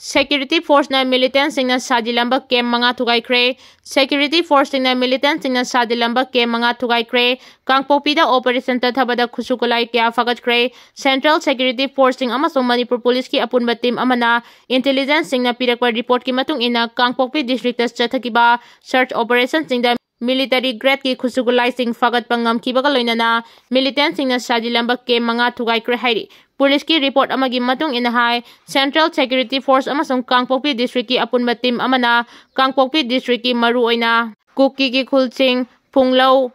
Security Force na militant sing na sadilamba kem mga Thugaikhre. Security Force na militant sing na sadilamba kem mga Thugaikhre. Kangpokpida operation tathabada khusukulai kya Phangkhre. Central Security Force sing amasong Manipur Police ki apunba team amana intelligence sing na pirakpa report ki matung ina Kangpokpi district chathakiba search operation sing da military grade ki khusukulai sing fagat pangam kibaga loinana militant sing na sadilamba kem mga Thugaikhre hairi. Police ki report amagi matung ina hai Central Security Force amasong Kangpokpi district ki apunba team amana Kangpokpi district ki maru oina Kuki ki khulsing Phunglau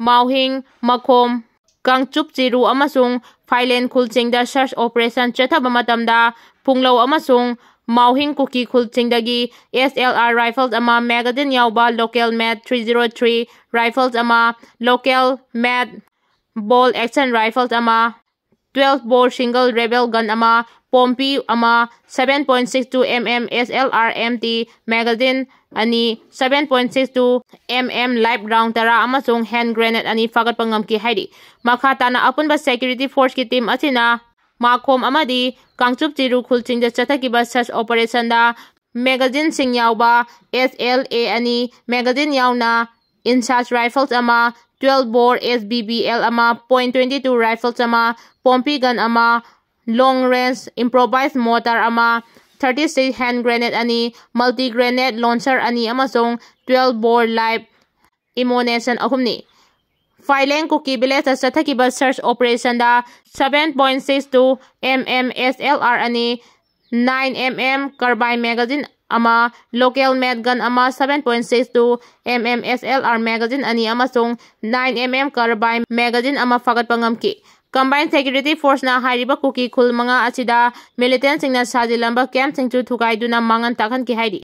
Mauhing Makhom Kangchup Chiru amasong Phailen khulsing da search operation chathaba matamda Phunglau amasong Mauhing Kuki khulsing dagi SLR rifles ama magazine yauba local mat 303 rifles ama local mat ball action rifles ama 12 bore single rebel gun ama pompi ama 7.62 mm SLR MT magazine ani 7.62 mm live round tara amasong hand grenade ani fagat pangam ki haidi makata na apunba security force ki team asina Makhom amadi Kangchup Chiru khulsing da chathakiba search operation da magazine sing yauba SLA ani magazine yauna Insas rifles ama 12 bore SBBL ama .22 rifles ama pompi gun ama long range improvised mortar ama 36 hand grenade ani multi grenade launcher ani amasong 12 bore live ammunition ahumni Phailen Kuki village chathakiba search operation da 7.62 mm SLR ani 9 mm carbine magazine ama local made gun ama 7.62 mm SLR magazine ani amasong 9 mm carbine magazine ama fagat pangamki Combined Security Force na hariba Kuki khul mga asida militant sing na sadilamba camp sing chu thugai duna mangan takhan ki haidi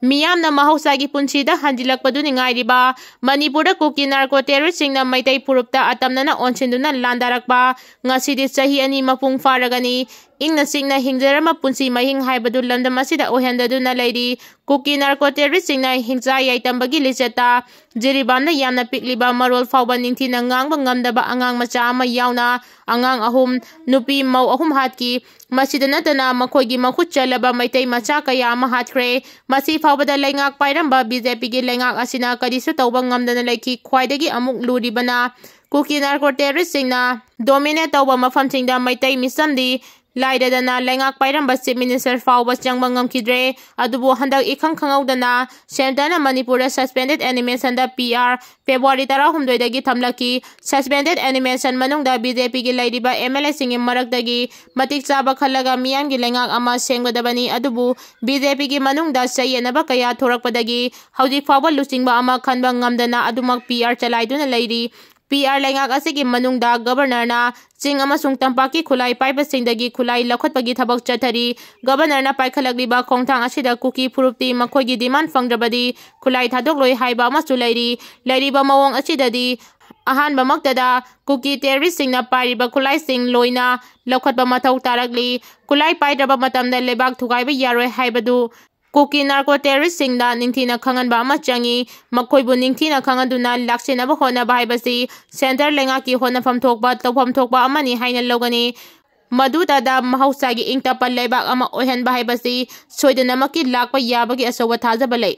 Miyam na mahusagi punsida handilakpadu ni ngairiba Manipurda Kuki narco terrorist sing na maitai purupta atamna na onsinduna landarakba ngasidi sahi ani mapung faragani ingna singna hingjarama punsi mahing haibadu landam asida ohendadu na lairi Kuki narco terrorist sing na hingja yaitambagi liseta jiribamna yamna pikliba marol fawba ningthi na ngangba ngamdaba angang macha ama yauna angang ahum nupi mau ahum hatki masida natana makhoigi makhut chalaba maitai macha kaya ama hathre masi fawbada laingak pairamba BJP gi laingak asina karisu tawba ngamdana laiki khwaidagi amuk luribana Kuki narco terrorist sing na dominate tawba mafam singda maitai misamdi Laidadana lengak pairamba Chief Minister Fawba changbangam kidre adubu handak ikhang khangaudana Sentana Manipura suspended animation da PR February 13 dagi thamlaki suspended animation manungda BJP gi lairiba MLA singi marakdagi matik chaba khalaga miyam gi lengak ama sengwadabani adubu BJP gi manungda sayenaba kaya thorakpadagi hauji fawba lusingba ama khanba ngamdana adumak PR chalaiduna lairi PR lengak asigi manungda governor na ching amasung tampaki khulai paiba singdagi khulai lakhotpagi thabak chathari governor na paikhalagriba khongthang asida Kuki phurupti makhoigi demand fangrabadi khulai thadokloi haiba amasu lairiba mawong asidadi ahanba maktada Kuki terrorist singna pariba khulai sing loina lakhotba mathau tarakli khulai paidraba matamda lebak thugaiba yaroi haibadu Kuki narco terrorist singda ningthina khanganba ama changi makhoibu ningthina khanganduna laksenaba honaba haibasi center lengaki honafam thokba tawfam thokba amani haina logani maduda da mahausagi ingtapal lebak ama ohenba haibasi soidanamaki lakpa yabagi asowa thajaba lei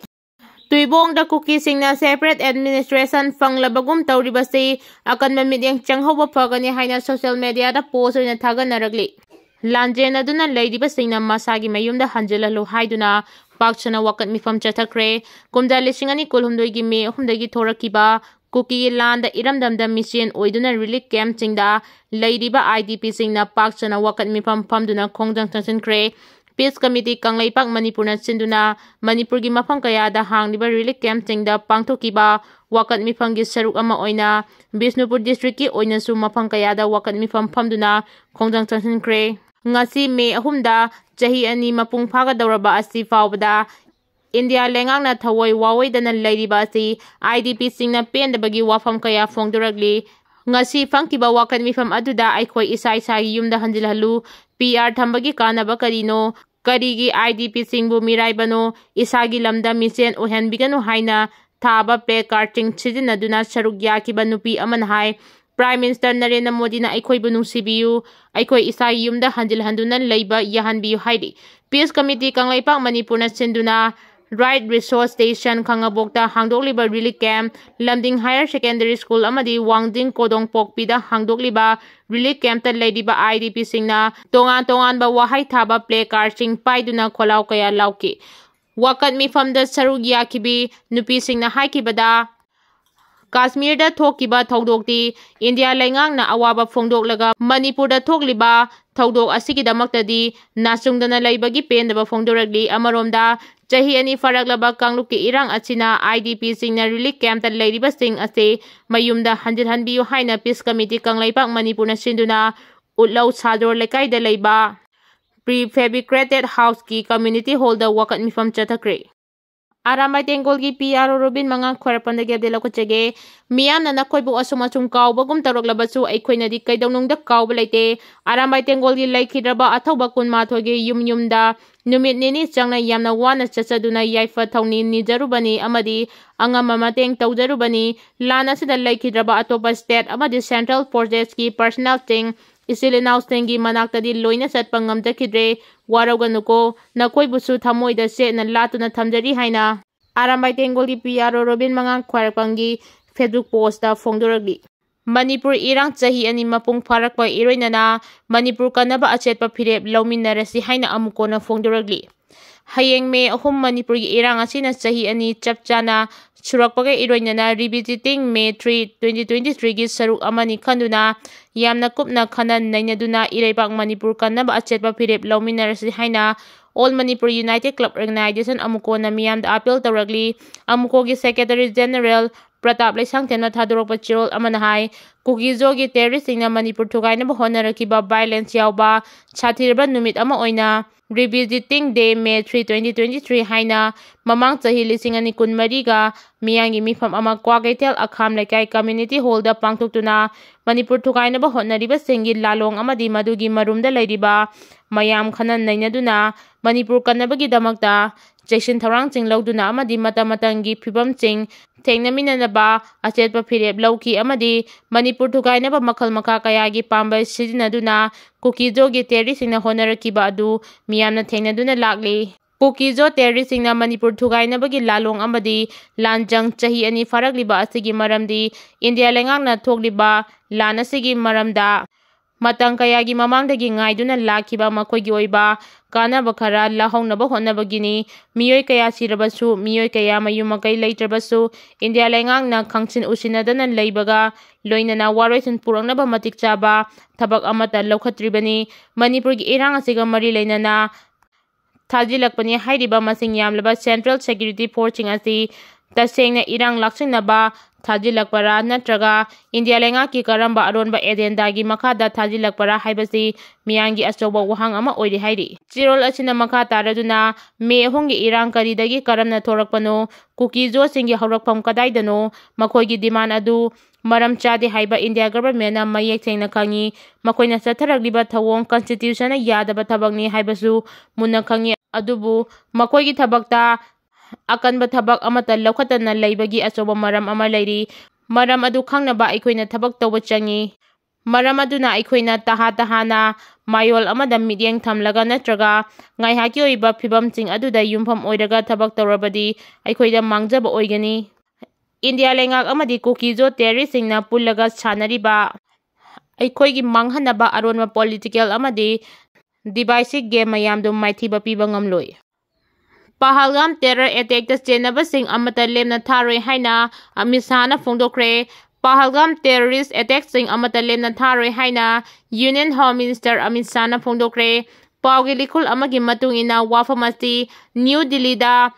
Tuibong da Kuki singna separate administration fanglabagum tawribasi akanma midyang changhoba phagani haina social media da post oina thaganaragli Lanjen aduna lairiba singna masagi mayumda hanjalalu haiduna pakchana wakat mifam chathakre kumda lisingani kulhumdoi gi me humdagi thorakiba Kuki landa iramdamda mission oiduna relief camp singda lairiba IDP singna pakchana wakat mifam phamduna khongjang tangsinkre Peace Committee Kanglaipak Manipurna sinduna Manipur gi mafam kaya da hangliba relief camp singda pangthokiba wakat mifam gi saruk ama oina Bishnupur district ki oina su mafam kaya da wakat mifam phamduna khongjang tangsinkre ngasi me ahumda chahi ani mapung phaga dawraba asi fawbada India lengangna thawoi wawoidana lairiba asi IDP singna pendabagi wafam kaya fongduragli ngasi phangkiba wakan mifam aduda aikhoi isai sai yumda hanjilhalu PR thambagi kanaba karino karigi IDP singbu miraibano isagi lamda mission ohenbiganu haina thaba play card ching chijinaduna saruk yakiba nupi aman hai Prime Minister Narendra Modi na aikoi bu nungsibiyu aikoi isa yumda hanjil handuna leiba yahanbiyu haidi. Peace Committee Kanglaipak Manipur na sinduna Right Resource Station Khangabokta hangdokliba relief camp Lamding Higher Secondary School amadi Wangding Kodong Pokpida hangdokliba relief camp ta leidiba IDP singna tongan ba wahai thaba play card sing paiduna kholau kaya lauki. Wakat mifamda sarug yakibi nupi singna haikibada Kashmir da thokiba thaudokti India lengang na awaba phongdoklaga Manipur da thokliba thaudok asigidamakta nasungdana leibagi pendaba phongdoragli amaromda chahi ani faraklaba kanglukki irang achina IDP singna relief camp ta leiriba sing ase mayumda hanjilhanbiyu haina Peace Committee Kanglaipak Manipur na sinduna utlau sador lekai da leiba prefabricated house ki community hall da wakat mifam chathakre. Aramai tengol ki PRO Robin Manglan khwarapanda ge de lakochege miyam na nakoi bu asum kaubagum tarok labasu aikhoina di kaidonung da kaub laite aramai tengol gi laikhidraba athoba kun mathoge yumda numit nini changna yamna wana chachaduna yaifa thawni nijarubani amadi angama mateng tawjarubani lana sida laikhidraba atopa state amadi central forces ki personal thing Isilinaus tengi manakta di loina sat pangam dakidre warauganuko nakoi busu thamoi da se na latuna thamjari haina arambai tengol gi PRO Robin Manglan khwarpangi Facebook post da phongdoragi Manipur irang chahi ani mapung pharakpa iroinana Manipur kanaba achetpa phirep lauminarasi haina amuko na phongdoragli hayeng me ahum Manipur gi irang asina chahi ani chapchana surakpage iroinana revisiting May 3 2023 gi saruk amani khanduna yamna kupna khanan nainaduna iraipak Manipur kanaba achetpa phirep lauminarasi haina All Manipur United Club Organization amuko na miyamda appeal tawragli amuko gi Secretary General Pratap Laisang Temna thadorokpa chirol amana hai Kukizo gi terrorist singna Manipur thugainaba honarakiba violence yawba chathirba numit ama oina Revisiting Day May 3 2023 haina mamang chahi lising ani kunmari ga miyangi mifam ama Kwagaitel Akham Laikai Community Hall da pangthuktuna Manipur thugainaba honariba singi lalong amadi madugi marumda leiriba mayam khanan nainaduna Manipur kanabagi damakta Jason Tharang Ching Lauduna amadi matamatangi phibam ching thengnaminanaba achetpa phirep lauki amadi Manipur thugainaba makhal makha kayagi pambai sidinaduna Kukizo gi terrorist singna honarakiba adu miyamna thengnaduna lakli Kukizo terrorist singna Manipur thugainabagi lalong amadi lanjang chahi ani faragliba asigi maramdi India lengangna thokliba lan asigi maramda matang kayagi mamangdagi ngaiduna lakhiba makhoigi oiba kanaba khara lahongnaba honnabagini miyoi kaya sirabasu miyoi kaya mayumakai leitrabasu India lengangna khangsin usinadana leibaga loinana waroisin purangnaba matik chaba thabak amata lokhatribani Manipur gi irang asiga mari leinana thajilakpani hairiba masing yamlaba Central Security Forcing asi tasengna irang laksinaba thajilakpara natraga India lengaki karamba aronba agenda gi makhada thajilakpara haibasi miyangi achoba wahang ama oiri hairi chirol asina makha taraduna me hongi irang karidagi karamna thorakpano Kukizo singi haurakpham kadaidano makhoigi demand adu maram chade haiba India government na mayek thengna khangi makoina chatharagliba thawong constitution na yadaba thabakni haibasu munna khangi adubu makoigi thabakta akanba thabak amata lokhatana leibagi achoba maram ama leiri maram adu khangnaba aikoina thabak tawba changi maram aduna aikoina tahana mayol amada midyeng thamlaga natraga ngaihaki oiba phibam ching aduda yumpham oiraga thabak tawrabadi aikoida mangjaba oigani India lengak amadi Kukizo terrorist singna pullaga chanariba aikoigi manghanaba aronma political amadi divisive game mayamdu maithiba piba ngamloi Pahalgam terror attack da chenaba sing amata lemna tharoi haina amisana phongdokre Pahalgam terrorist attack sing amata lemna tharoi haina Union Home Minister amisana phongdokre Paugi likul amagi matungina wafamasti New Delhi da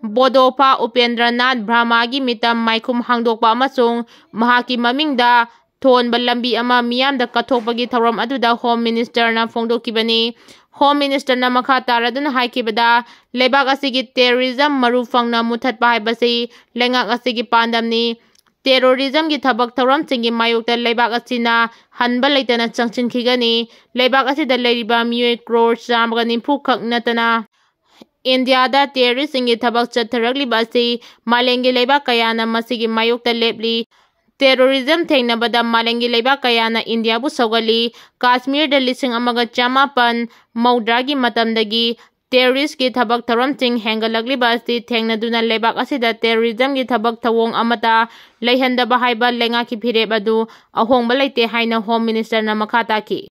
Bodopa Upendranath Brahmagi mitam maikum hangdokpa amasung mahaki mamingda thonba lambi ama miyamda kathokpagi thawram aduda Home Minister na phongdokibani Home Minister na makha taraduna haikibada lebak asigi terrorism marufangna muthatpa haibasi lengak asigi pandamni terrorism gi thabak thawram chingi mayokta lebak asina hanba leitana changchinkhigani lebak asida leiriba miyoi crore chamga nimfu khak natana India da terrorist ingi thabak chatharagliba asi malengi lebak kayana masigi mayokta lepli terrorism thengnabada malengi leibak kayana India bu sawgali Kashmir da 1900 maudragi matamdagi terrorist ki thabak tharam ting hengalagli basti thengnaduna leibak asida terrorism ki thabak thawong amata leihanda bahaiba lenga ki phireb adu ahongba leite haina Home Minister na makha taki